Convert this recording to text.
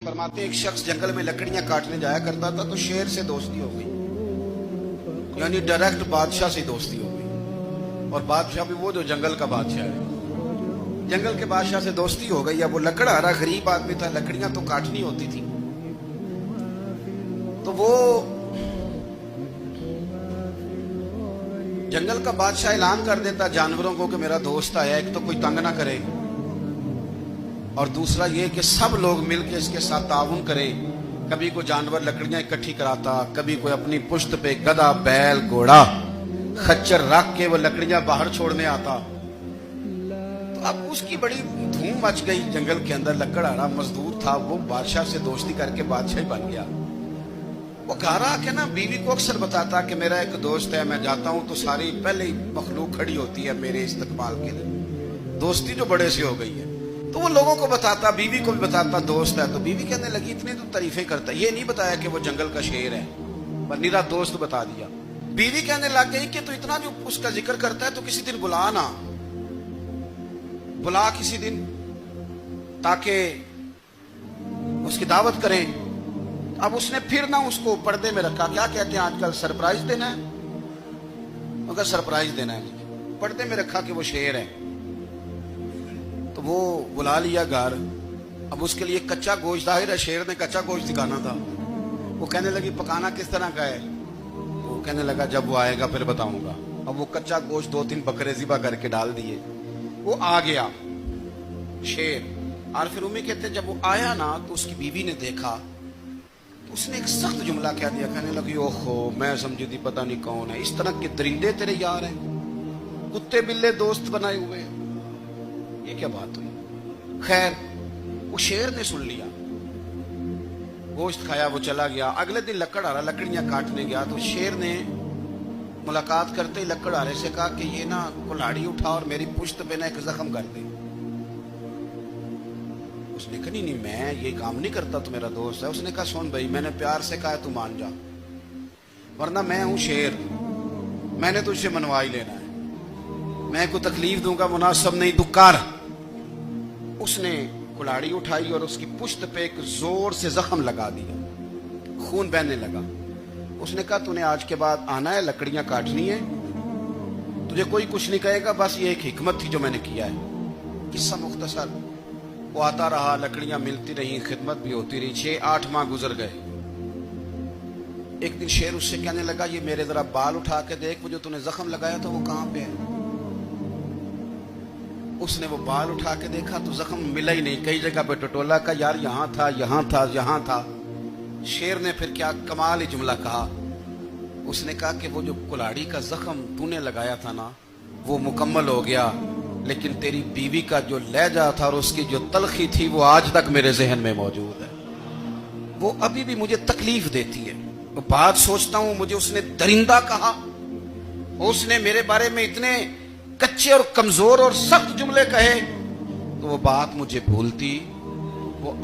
फरमाते एक शख्स जंगल में लकड़ियां काटने जाया करता था तो शेर से दोस्ती हो गई, यानी डायरेक्ट बादशाह से दोस्ती हो गई। और बादशाह भी वो जो जंगल का बादशाह है, जंगल के बादशाह से दोस्ती हो गई। अब वो लकड़हारा गरीब आदमी था, लकड़ियां तो काटनी होती थी। तो वो जंगल का बादशाह ऐलान कर देता जानवरों को कि मेरा दोस्त आया, एक तो कोई तंग ना करे और दूसरा ये कि सब लोग मिलकर इसके साथ ताउन करें। कभी कोई जानवर लकड़ियां इकट्ठी कराता, कभी कोई अपनी पुश्त पे गधा, बैल, घोड़ा, खच्चर रख के वो लकड़ियां बाहर छोड़ने आता। तो अब उसकी बड़ी धूम मच गई जंगल के अंदर। लकड़हारा मजदूर था, वो बादशाह से दोस्ती करके बादशाह बन गया। वो घर आके ना बीवी को अक्सर बताता कि मेरा एक दोस्त है, मैं जाता हूं तो सारी पहले ही मखलूक खड़ी होती है मेरे इस्तकबाल के लिए। दोस्ती जो बड़े से हो गई है। तो वो लोगों को बताता, बीवी को भी बताता दोस्त है। तो बीवी कहने लगी इतनी तो तारीफें करता, ये नहीं बताया कि वो जंगल का शेर है, पर निरा दोस्त बता दिया। बीवी कहने लग गई कि तू इतना जो उसका जिक्र करता है तो किसी दिन बुला ना, बुला किसी दिन ताकि उसकी दावत करें। अब उसने फिर ना उसको पर्दे में रखा। क्या कहते हैं आजकल, सरप्राइज देना है, मगर सरप्राइज देना है, पर्दे में रखा कि वो शेर है। तो वो बुला लिया घर। अब उसके लिए कच्चा गोश्त, जाहिर है शेर ने कच्चा गोश्त दिखाना था। वो कहने लगी पकाना किस तरह का है? वो कहने लगा जब वो आएगा फिर बताऊंगा। अब वो कच्चा गोश्त 2-3 बकरे ज़िबा करके डाल दिए। वो आ गया शेर। और फिर उम्मी कहते जब वो आया ना तो उसकी बीवी ने देखा तो उसने एक सख्त जुमला कह दिया। कहने लगी ओहो, मैं समझी थी पता नहीं कौन है, इस तरह के दरिंदे तेरे यार हैं, कुत्ते बिल्ले दोस्त बनाए हुए हैं, ये क्या बात हुई? खैर वो शेर ने सुन लिया, गोश्त खाया, वो चला गया। अगले दिन लकड़हारा लकड़ियां काटने गया तो शेर ने मुलाकात करते ही लकड़हारे से कहा कि ये ना कुल्हाड़ी उठा और मेरी पुश्त पे ना एक जख्म कर दे। उसने कहा नहीं मैं ये काम नहीं करता, तो मेरा दोस्त है। उसने कहा सुन भाई, मैंने प्यार से कहा तू मान जा, वरना मैं हूं शेर, मैंने तुझसे मनवा ही लेना है, मैं कोई तकलीफ दूंगा मुनासिब नहीं, तू कर। उसने कुल्हाड़ी उठाई और उसकी पुश्त पे एक जोर से जख्म लगा दिया, खून बहने लगा। उसने कहा तूने आज के बाद आना है, लकड़ियां काटनी है, तुझे कोई कुछ नहीं कहेगा, बस ये एक हिकमत थी जो मैंने किया है। किस्सा मुख्तसर। वो आता रहा, लकड़ियां मिलती रही, खिदमत भी होती रही। 6-8 माह गुजर गए। एक दिन शेर उससे कहने लगा ये मेरे जरा बाल उठा के देख, वो जो तूने जख्म लगाया था वो कहां पे है? उसने वो बाल उठा के देखा तो जख्म मिला ही नहीं, कई जगह पे टटोला का यार यहां था, यहां था, यहां था। शेर ने फिर क्या कमाल ही जुमला कहा। उसने कहा कि वो जो कुल्हाड़ी का जख्म तूने लगाया था ना वो मुकम्मल हो गया, लेकिन तेरी बीवी का जो लहजा था और उसकी जो तलखी थी वो आज तक मेरे जहन में मौजूद है, वो अभी भी मुझे तकलीफ देती है। वो बात सोचता हूं, मुझे उसने दरिंदा कहा, उसने मेरे बारे में इतने कच्चे और कमजोर और सख्त जुमले कहे, तो वो बात मुझे भूलती। वो